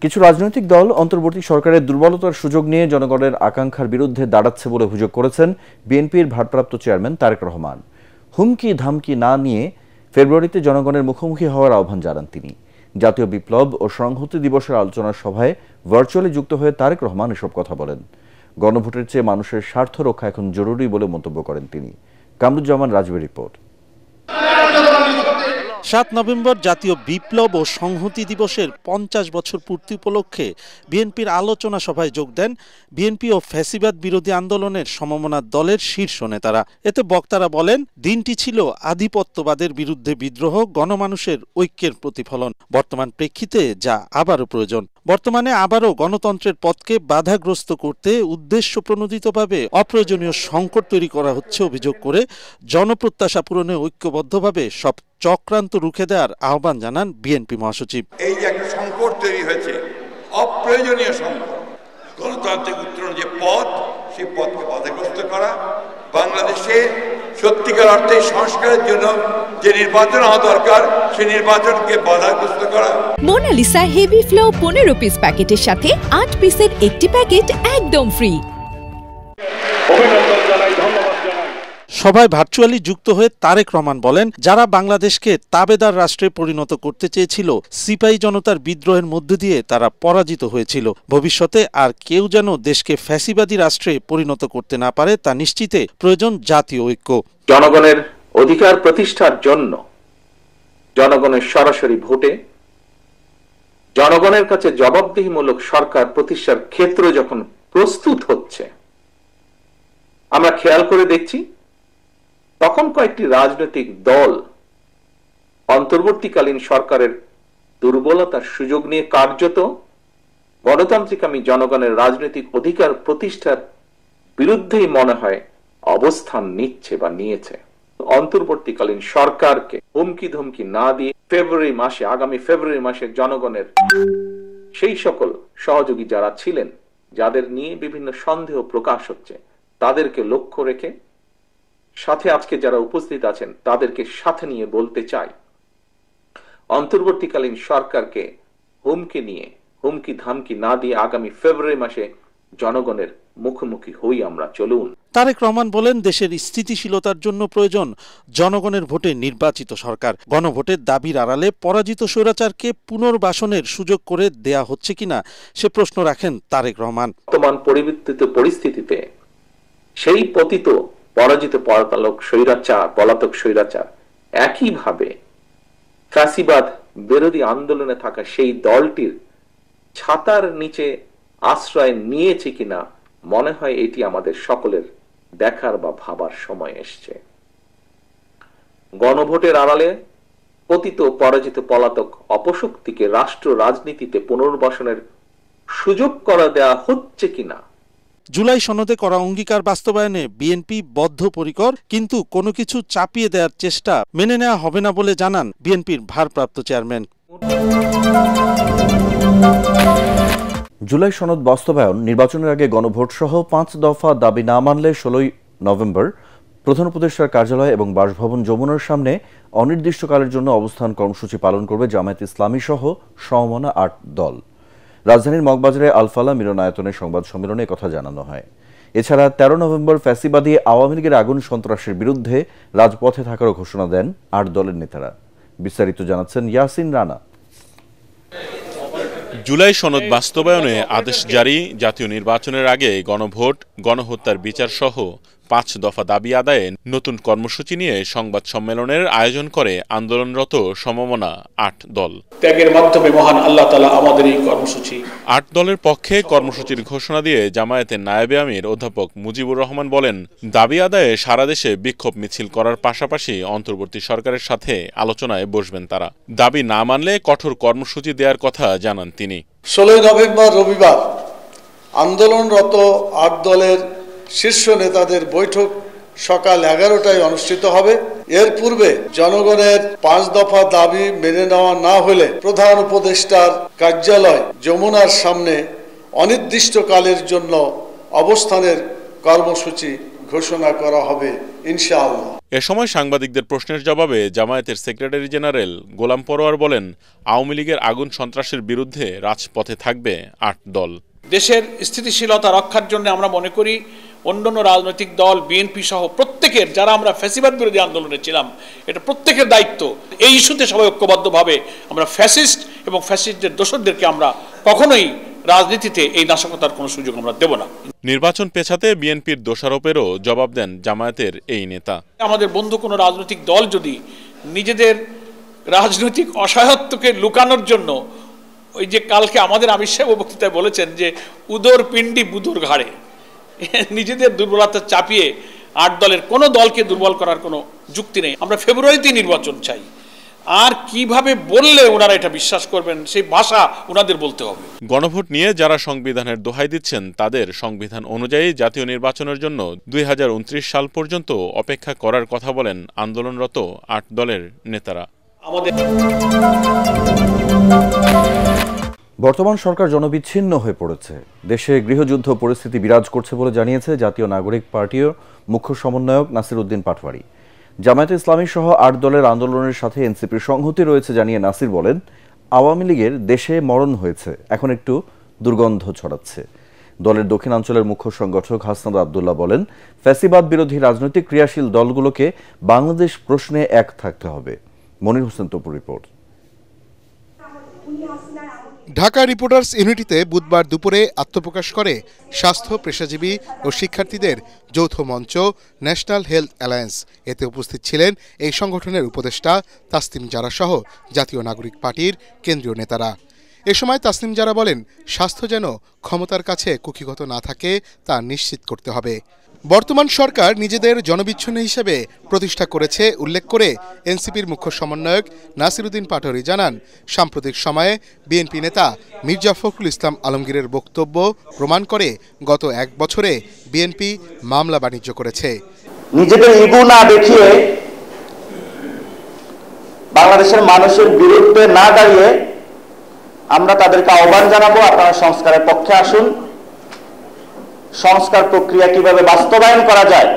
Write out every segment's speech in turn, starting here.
কিছু রাজনৈতিক দল অন্তর্বর্তী সরকারের দুর্বলতার সুযোগ নিয়ে জনগণের আকাঙ্ক্ষার বিরুদ্ধে দাঁড়াচ্ছে বলে অভিযোগ করেছেন বিএনপির ভারপ্রাপ্ত চেয়ারম্যান তারেক রহমান। হুমকি ধামকি না নিয়ে ফেব্রুয়ারিতে জনগণের মুখোমুখি হওয়ার আহ্বান জানান তিনি। জাতীয় বিপ্লব ও সংহতি দিবসের আলোচনা সভায় ভার্চুয়ালি যুক্ত হয়ে তারেক রহমান এসব কথা বলেন। গণভোটের চেয়ে মানুষের স্বার্থ রক্ষা এখন জরুরি বলে মন্তব্য করেন তিনি। কামরুজ্জামান রাজবের রিপোর্ট। ৭ নভেম্বর জাতীয় বিপ্লব ও সংহতি দিবসের ৫০ বছর পূর্তি উপলক্ষে বিএনপির আলোচনা সভায় যোগ দেন বিএনপি ও ফ্যাসিবাদ বিরোধী আন্দোলনের সমমনা দলের শীর্ষ নেতারা। এতে বক্তারা বলেন, দিনটি ছিল আধিপত্যবাদের বিরুদ্ধে বিদ্রোহ, গণমানুষের ঐক্যের প্রতিফলন। বর্তমান প্রেক্ষিতে যা আবারও প্রয়োজন। বর্তমানে আবারও গণতন্ত্রের পথকে বাধাগ্রস্ত করতে উদ্দেশ্য প্রণোদিতভাবে অপ্রয়োজনীয় সংকট তৈরি করা হচ্ছে অভিযোগ করে জনপ্রত্যাশা পূরণে ঐক্যবদ্ধভাবে সব চক্রান্ত রুখে দেওয়ার আহ্বান জানান বিএনপি মহাসচিব। এই যে একটা সংকট তৈরি হয়েছে, অপ্রয়োজনীয় সংকট, গণতান্ত্রিক উত্তরণ যে পথ, সেই পথকে বাধাগ্রস্ত করা, বাংলাদেশে সত্যিকার অর্থে সংস্কারের জন্য যে নির্বাচন হওয়া দরকার সেই নির্বাচনকে বাধাগ্রস্ত করা। মোনালিসা হেভি ফ্লো 15 পিস প্যাকেটের সাথে 8 পিসের একটি প্যাকেট একদম ফ্রি। সভায় ভার্চুয়ালি যুক্ত হয়ে তারেক রহমান বলেন, যারা বাংলাদেশকে তাবেদার রাষ্ট্রে পরিণত করতে চেয়েছিল, সিপাহী জনতার বিদ্রোহের মধ্য দিয়ে তারা পরাজিত হয়েছিল। ভবিষ্যতে আর কেউ যেন দেশকে ফ্যাসিবাদী রাষ্ট্রে পরিণত করতে না পারে তা নিশ্চিতে প্রয়োজন জাতীয় ঐক্য। জনগণের অধিকার প্রতিষ্ঠার জন্য জনগণের সরাসরি ভোটে জনগণের কাছে জবাবদিহিমূলক সরকার প্রতিষ্ঠার ক্ষেত্র যখন প্রস্তুত হচ্ছে, আমরা খেয়াল করে দেখছি তখন কয়েকটি রাজনৈতিক দল অন্তর্বর্তীকালীন সরকারের দুর্বলতার সুযোগ নিয়ে কার্যত গণতান্ত্রিকামী জনগণের রাজনৈতিক অধিকার প্রতিষ্ঠার বিরুদ্ধেই মনে হয় অবস্থান নিচ্ছে বা নিয়েছে। অন্তর্বর্তীকালীন সরকারকে হুমকি ধমকি না দিয়ে আগামী ফেব্রুয়ারি মাসে জনগণের সেই সকল সহযোগী যারা ছিলেন, যাদের নিয়ে বিভিন্ন সন্দেহ প্রকাশ হচ্ছে, তাদেরকে লক্ষ্য রেখে সাথে আজকে যারা উপস্থিত আছেন তাদেরকে সাথে নিয়ে বলতে চাই, অন্তর্বর্তীকালীন সরকারকে হুমকি ধামকি না দিয়ে আগামী ফেব্রুয়ারি মাসে জনগণের মুখোমুখি হই আমরা, চলুন। তারেক রহমান বলেন, দেশের স্থিতিশীলতার জন্য প্রয়োজন জনগণের ভোটে নির্বাচিত সরকার। গণভোটের দাবির আড়ালে পরাজিত স্বৈরাচারকে পুনর্বাসনের সুযোগ করে দেয়া হচ্ছে কিনা সে প্রশ্ন রাখেন তারেক রহমান। বর্তমান পরিবর্তিত পরিস্থিতিতে সেই পতিত পরাজিত পলাতক স্বৈরাচার একইভাবে ফ্যাসিবাদ বিরোধী আন্দোলনে থাকা সেই দলটির ছাতার নিচে আশ্রয় নিয়েছে কিনা মনে হয় এটি আমাদের সকলের দেখার বা ভাবার সময় এসছে। গণভোটের আড়ালে পতিত পরাজিত পলাতক অপশক্তিকে রাষ্ট্র রাজনীতিতে পুনর্বাসনের সুযোগ করে দেয়া হচ্ছে কিনা। জুলাই সনদে করা অঙ্গীকার বাস্তবায়নে বিএনপি বদ্ধপরিকর, কিন্তু কোনো কিছু চাপিয়ে দেওয়ার চেষ্টা মেনে নেওয়া হবে না বলে জানান বিএনপির ভারপ্রাপ্ত চেয়ারম্যান। জুলাই সনদ বাস্তবায়ন, নির্বাচনের আগে গণভোট সহ 5 দফা দাবি না মানলে 16 নভেম্বর প্রধান উপদেষ্টার কার্যালয় এবং বাসভবন যমুনার সামনে অনির্দিষ্টকালের জন্য অবস্থান কর্মসূচি পালন করবে জামায়াত ইসলামী সহ সমমনা 8 দল। রাজধানীর মগবাজারে আলফালা মিলনায়তনে সংবাদ সম্মেলনে কথা জানানো হয়। এছাড়া 13 নভেম্বর ফ্যাসিবাদী আওয়ামী লীগের আগুন সন্ত্রাসের বিরুদ্ধে রাজপথে থাকারও ঘোষণা দেন 8 দলের নেতারা। বিস্তারিত জানাচ্ছেন ইয়াসিন রানা। জুলাই সনদ বাস্তবায়নে আদেশ জারি, জাতীয় নির্বাচনের আগে গণভোট, গণহত্যার বিচার সহ 5 দফা দাবি আদায়ে নতুন কর্মসূচি নিয়ে সংবাদ সম্মেলনের আয়োজন করে আন্দোলনরত সমমনা 8 দল। ত্যাগের মাধ্যমে মহান আল্লাহ তাআলা আমাদের এই কর্মসূচি। 8 দলের পক্ষে কর্মসূচির ঘোষণা দিয়ে জামায়াতের নায়েবে আমির অধ্যাপক মুজিবুর রহমান বলেন, দাবি আদায়ে সারা দেশে বিক্ষোভ মিছিল করার পাশাপাশি অন্তর্বর্তী সরকারের সাথে আলোচনায় বসবেন তারা। দাবি না মানলে কঠোর কর্মসূচি দেওয়ার কথা জানান তিনি। 16 নভেম্বর রবিবার আন্দোলনরত 8 দলের শীর্ষ নেতাদের বৈঠক সকাল 11টায় অনুষ্ঠিত হবে। এর পূর্বে জনগণের 5 দফা দাবি মেনে নেওয়া না হলে প্রধান উপদেষ্টার কার্যালয় যমুনার সামনে অনির্দিষ্টকালের জন্য অবস্থানের কর্মসূচি ঘোষণা করা হবে ইনশাআল্লাহ। এ সময় সাংবাদিকদের প্রশ্নের জবাবে জামায়াতের সেক্রেটারি জেনারেল গোলাম পরোয়ার বলেন, আওয়ামী লীগের আগুন সন্ত্রাসের বিরুদ্ধে রাজপথে থাকবে ৮ দল। দেশের স্থিতিশীলতা রক্ষার জন্য আমরা মনে করি অন্যান্য রাজনৈতিক দল, বিএনপি সহ প্রত্যেকের, যারা আমরা ফ্যাসিবাদ বিরোধী আন্দোলনে ছিলাম, এটা প্রত্যেকের দায়িত্ব। এই ইস্যুতে সবাই ঐক্যবদ্ধভাবে আমরা ফ্যাসিস্ট এবং ফ্যাসিস্টদের দোসরদেরকে আমরা কখনোই রাজনীতিতে এই নাশকতার কোনো সুযোগ আমরা দেব না। নির্বাচন পেছাতে বিএনপির দোষারোপেরও জবাব দেন জামায়াতের এই নেতা। আমাদের বন্ধু কোনো রাজনৈতিক দল যদি নিজেদের রাজনৈতিক অসহায়ত্বকে লুকানোর জন্য, ওই যে কালকে আমাদের আমির সাহেব বক্তৃতায় বলেছেন যে উদর পিণ্ডি বুদুর ঘাড়ে, নিজেদের দুর্বলতা চাপিয়ে ৮ দলের কোনো দলকে দুর্বল করার কোনো যুক্তি নেই। আমরা ফেব্রুয়ারিতে নির্বাচন চাই, আর কিভাবে বললে ওনারা এটা বিশ্বাস করবেন সেই ভাষা ওনাদের বলতে হবে। গণভোট নিয়ে যারা সংবিধানের দোহাই দিচ্ছেন তাদের সংবিধান অনুযায়ী জাতীয় নির্বাচনের জন্য 2029 সাল পর্যন্ত অপেক্ষা করার কথা বলেন আন্দোলনরত ৮ দলের নেতারা। বর্তমান সরকার জনবিচ্ছিন্ন হয়ে পড়েছে। দেশে গৃহযুদ্ধ পরিস্থিতি বিরাজ করছে বলে জানিয়েছে জাতীয় নাগরিক পার্টির মুখ্য সমন্বয়ক নাসির উদ্দিন পাটোয়ারি। জামায়াতে ইসলামী সহ ৮ দলের আন্দোলনের সাথে এনসিপির সংহতি রয়েছে জানিয়ে নাসির বলেন, আওয়ামী লীগের দেশে মরণ হয়েছে, এখন একটু দুর্গন্ধ ছড়াচ্ছে। দলের দক্ষিণাঞ্চলের মুখ্য সংগঠক হাসনাত আব্দুল্লাহ বলেন, ফ্যাসিবাদ বিরোধী রাজনৈতিক ক্রিয়াশীল দলগুলোকে বাংলাদেশ প্রশ্নে এক থাকতে হবে। মনির হোসেন তপুর রিপোর্ট। ঢাকা রিপোর্টার্স ইউনিটিতে বুধবার দুপুরে আত্মপ্রকাশ করে স্বাস্থ্য পেশাজীবী ও শিক্ষার্থীদের যৌথ মঞ্চ ন্যাশনাল হেলথ অ্যালায়েন্স। এতে উপস্থিত ছিলেন এই সংগঠনের উপদেষ্টা তাসনিম জারা সহ জাতীয় নাগরিক পার্টির কেন্দ্রীয় নেতারা। এ সময় তাসনিম জারা বলেন, স্বাস্থ্য যেন ক্ষমতার কাছে কুক্ষিগত না থাকে তা নিশ্চিত করতে হবে। বর্তমান সরকার নিজেদের জনবিচ্ছিন্ন হিসেবে প্রতিষ্ঠা করেছে উল্লেখ করে এনসিপির মুখ্য সমন্বয়ক নাসির উদ্দিন পাটোয়ারি জানান, সাম্প্রতিক সময়ে বিএনপি নেতা মির্জা ফখরুল ইসলাম আলমগীরের বক্তব্য প্রমাণ করে গত 1 বছরে বিএনপি মামলা বাণিজ্য করেছে। নিজেদের ইগো না দেখিয়ে বাংলাদেশের মানুষের বিরুদ্ধে না দাঁড়িয়ে আমরা তাদেরকে আহ্বান জানাবো, আপনারা সংস্কারের পক্ষে আসুন। সংস্কার প্রক্রিয়া কিভাবে বাস্তবায়ন করা যায়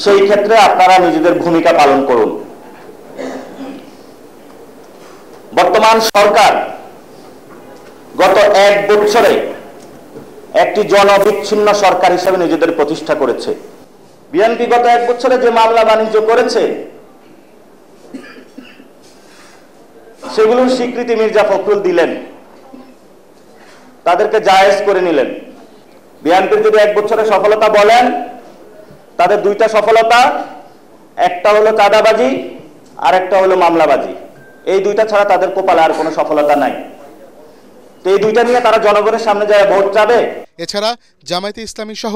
সেই ক্ষেত্রে আপনারা নিজেদের ভূমিকা পালন করুন। বর্তমান সরকার গত 1 বছরে একটি জনবিচ্ছিন্ন সরকার হিসেবে নিজেদের প্রতিষ্ঠা করেছে। বিএনপি গত 1 বছরে যে মামলা বাণিজ্য করেছে সেগুলোর স্বীকৃতি মির্জা ফখরুল দিলেন, তাদেরকে জায়েজ করে নিলেন। বিএনপির যদি 1 বছরে সফলতা বলেন, তাদের 2টা সফলতা, একটা হলো চাঁদাবাজি আর একটা হলো মামলাবাজি। এই 2টা ছাড়া তাদের কপালে আর কোনো সফলতা নাই। তো এই 2টা নিয়ে তারা জনগণের সামনে যায় ভোট চাবে। এছাড়া জামায়াতে ইসলামী সহ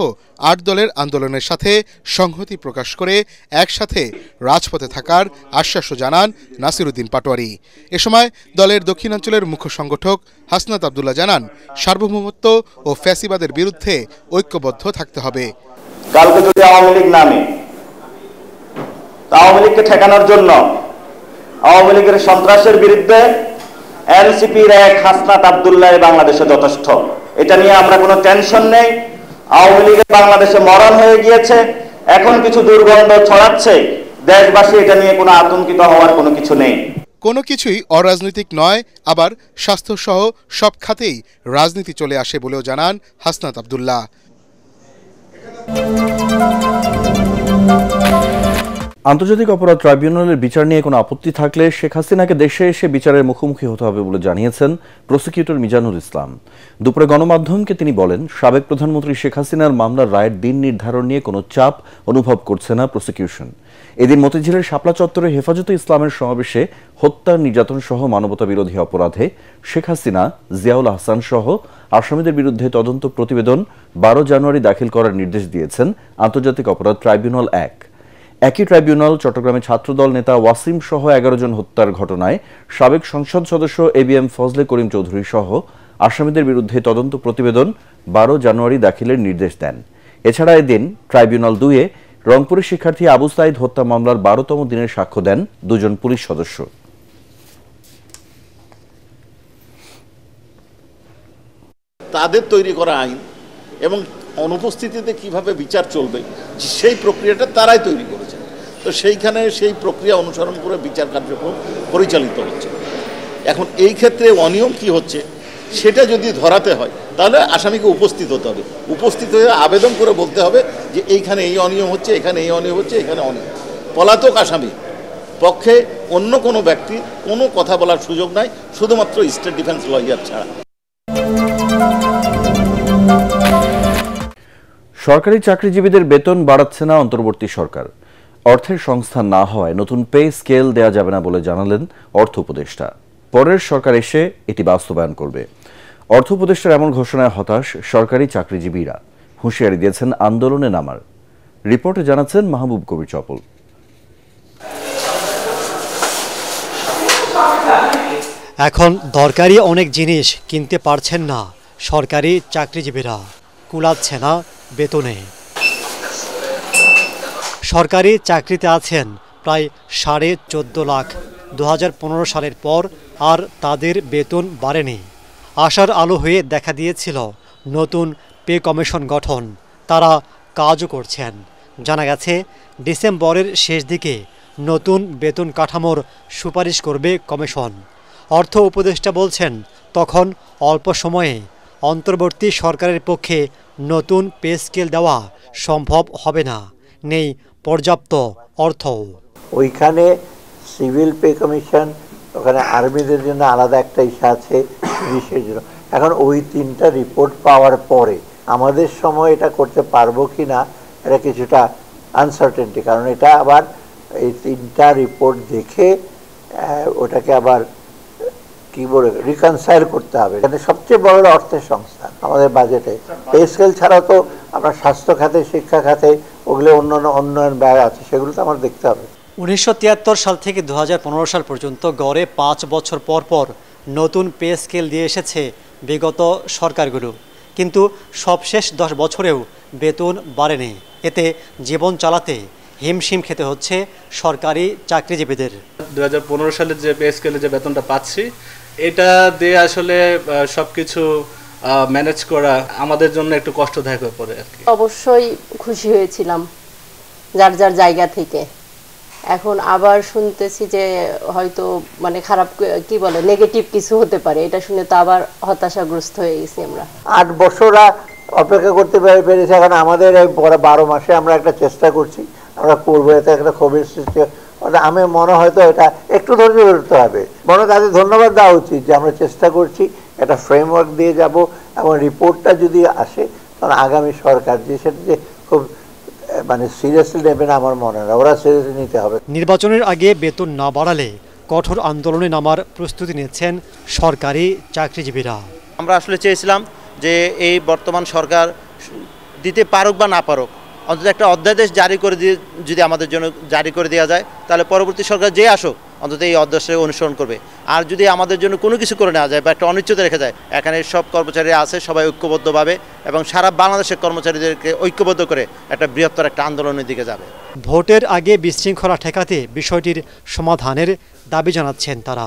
8 দলের আন্দোলনের সাথে সংহতি প্রকাশ করে একসাথে রাজপথে থাকার আশ্বাসও জানান নাসির উদ্দিন পাটোয়ারি। এ সময় দলের দক্ষিণাঞ্চলের মুখ্য সংগঠক হাসনাত আব্দুল্লাহ জানান, সার্বভৌমত্ব ও ফ্যাসিবাদের বিরুদ্ধে ঐক্যবদ্ধ থাকতে হবে। কালকে যদি আওয়ামী লীগ নামে, আওয়ামী লীগকে ঠেকানোর জন্য আওয়ামী লীগের সন্ত্রাসের বিরুদ্ধে এনসিপির এক হাসনাত আব্দুল্লাহ বাংলাদেশে যথেষ্ট। এটা নিয়ে আমরা কোনো টেনশন নেই। আওয়ামী লীগের বাংলাদেশে মরণ হয়ে গিয়েছে, এখন কিছু দুর্গন্ধ ছড়াচ্ছে, দেশবাসী এটা নিয়ে কোনো আতঙ্কিত হওয়ার কোনো কিছু নেই। কোনো কিছুই অরাজনৈতিক নয়, আবার স্বাস্থ্যসহ সব খাতেই রাজনীতি চলে আসে বলেও জানান হাসনাত আব্দুল্লাহ। আন্তর্জাতিক অপরাধ ট্রাইব্যুনালের বিচার নিয়ে কোনো আপত্তি থাকলে শেখ হাসিনাকে দেশে এসে বিচারের মুখোমুখি হতে হবে বলে জানিয়েছেন প্রসিকিউটর মিজানুল ইসলাম। দুপুরে গণমাধ্যমকে তিনি বলেন, সাবেক প্রধানমন্ত্রী শেখ হাসিনার মামলার রায়ের দিন নির্ধারণ নিয়ে কোনো চাপ অনুভব করছে না প্রসিকিউশন। এদিন মতিঝিলের শাপলা চত্বরে হেফাজতে ইসলামের সমাবেশে হত্যা, নির্যাতন সহ মানবতা বিরোধী অপরাধে শেখ হাসিনা, জিয়াউল আহসান সহ আসামিদের বিরুদ্ধে তদন্ত প্রতিবেদন 12 জানুয়ারি দাখিল করার নির্দেশ দিয়েছেন আন্তর্জাতিক অপরাধ ট্রাইব্যুনাল 1। একই ট্রাইব্যুনাল চট্টগ্রামে ছাত্রদল নেতা ওয়াসিম সহ 11 জন হত্যার ঘটনায় সাবেক সংসদ সদস্য ABM ফজলে করিম চৌধুরী সহ আসামিদের বিরুদ্ধে তদন্ত প্রতিবেদন 12 জানুয়ারি দাখিলের নির্দেশ দেন। এছাড়া এদিন ট্রাইব্যুনাল 2-এ রংপুরের শিক্ষার্থী আবু সাইদ হত্যা মামলার 12তম দিনের সাক্ষ্য দেন 2 জন পুলিশ সদস্য। তাদের তৈরি করা আইন এবং অনুপস্থিতিতে কিভাবে বিচার চলবে সেই প্রক্রিয়াটা তারাই তৈরি করেছে। তো সেইখানে সেই প্রক্রিয়া অনুসরণ করে বিচার কার্যক্রম পরিচালিত হচ্ছে। এখন এই ক্ষেত্রে অনিয়ম কি হচ্ছে সেটা যদি ধরাতে হয় তাহলে আসামিকে উপস্থিত হতে হবে, উপস্থিত হয়ে আবেদন করে বলতে হবে যে এইখানে এই অনিয়ম হচ্ছে, এখানে এই অনিয়ম হচ্ছে, এখানে অনিয়ম। পলাতক আসামি পক্ষে অন্য কোনো ব্যক্তি কোনো কথা বলার সুযোগ নাই, শুধুমাত্র স্টেট ডিফেন্স লয়ার ছাড়া। সরকারি চাকরিজীবীদের বেতন বাড়াচ্ছে না অন্তর্বর্তী সরকার। অর্থের সংস্থান না হওয়ায় নতুন পে স্কেল দেয়া যাবে না বলে জানালেন অর্থ উপদেষ্টা। পরের সরকার এসে এটি বাস্তবায়ন করবে। অর্থ উপদেষ্টার এমন ঘোষণায় হতাশ সরকারি চাকরিজীবীরা, হুঁশিয়ারি দিয়েছেন আন্দোলনে নামার। রিপোর্টে জানাচ্ছেন মাহবুব কবির চপল। এখন দরকারি অনেক জিনিস কিনতে পারছেন না সরকারি চাকরিজীবীরা, কুলাচ্ছে না বেতনে। সরকারি চাকরিতে আছেন প্রায় 14.5 লাখ। 2015 সালের পর আর তাদের বেতন বাড়েনি। আশার আলো হয়ে দেখা দিয়েছিল নতুন পে কমিশন গঠন, তারা কাজও করছেন। জানা গেছে ডিসেম্বরের শেষ দিকে নতুন বেতন কাঠামোর সুপারিশ করবে কমিশন। অর্থ উপদেষ্টা বলছেন তখন অল্প সময়ে অন্তর্বর্তী সরকারের পক্ষে নতুন পে স্কেল দেওয়া সম্ভব হবে না, নেই পর্যাপ্ত অর্থ। ওইখানে সিভিল পে কমিশন, ওখানে আর্মিদের জন্য আলাদা একটা ইস্যু আছে, পুলিশের জন্য। এখন ওই 3টা রিপোর্ট পাওয়ার পরে আমাদের সময় এটা করতে পারবো কি না এটা কিছুটা আনসার্টেনটি, কারণ এটা আবার এই 3টা রিপোর্ট দেখে ওটাকে আবার কি বলে রিকনসাইল করতে হবে। এখানে সবচেয়ে বড় অর্থের সংস্থান আমাদের বাজেটে। পে স্কেল ছাড়াও তো আমরা স্বাস্থ্য খাতে, শিক্ষা খাতে, ওগুলো অন্যান্য উন্নয়ন ব্যয় আছে, সেগুলো তো আমার দেখতে হবে। 1973 সাল থেকে 2015 সাল পর্যন্ত গড়ে 5 বছর পর পর নতুন পে স্কেল দিয়ে এসেছে বিগত সরকারগুলো, কিন্তু সবশেষ 10 বছরেও বেতন বাড়েনি। এতে জীবন চালাতে হিমশিম খেতে হচ্ছে সরকারি চাকরিজীবীদের। 2015 সালে যে পে স্কেলে যে বেতনটা পাচ্ছি, এটা দিয়ে আসলে সবকিছু ম্যানেজ করা আমাদের জন্য একটু কষ্টদায়ক হয়ে পড়ে আর কি। অবশ্যই খুশি হয়েছিলাম যার যার জায়গা থেকে। এখন আবার শুনতেছি যে হয়তো মানে খারাপ কি বলে নেগেটিভ কিছু হতে পারে, এটা শুনে তো আবার হতাশাগ্রস্ত হয়ে গেছি আমরা। 8 বছর অপেক্ষা করতে পেরেছি, এখন আমাদের এই 12 মাসে আমরা একটা চেষ্টা করছি, আমরা করবো, এতে একটা ক্ষোভের সৃষ্টি। আমি মনে হয়তো এটা একটু ধৈর্য ধরতে হবে, মনে তাদের ধন্যবাদ দেওয়া উচিত যে আমরা চেষ্টা করছি, একটা ফ্রেমওয়ার্ক দিয়ে যাব, এবং রিপোর্টটা যদি আসে তখন আগামী সরকার যে সেটা যে খুব মানে সিরিয়াসলি নেবে না আমার মনে হয়, ওরা সিরিয়াসলি নিতে হবে। নির্বাচনের আগে বেতন না বাড়ালে কঠোর আন্দোলনে নামার প্রস্তুতি নিচ্ছেন সরকারি চাকরিজীবীরা। আমরা আসলে চেয়েছিলাম যে এই বর্তমান সরকার দিতে পারুক বা না পারুক, অন্তত একটা অধ্যাদেশ জারি করে দিয়ে যদি আমাদের জন্য জারি করে দেওয়া যায়, তাহলে পরবর্তী সরকার যে আসুক অন্তত এই অধ্যাদেশে অনুসরণ করবে। আর যদি আমাদের জন্য কোনো কিছু করে নেওয়া যায় বা একটা অনিশ্চয়তা রেখে যায়, এখানে সব কর্মচারী আছে, সবাই ঐক্যবদ্ধভাবে এবং সারা বাংলাদেশের কর্মচারীদেরকে ঐক্যবদ্ধ করে একটা বৃহত্তর একটা আন্দোলনের দিকে যাবে। ভোটের আগে বিশৃঙ্খলা ঠেকাতে বিষয়টির সমাধানের দাবি জানাচ্ছেন তারা।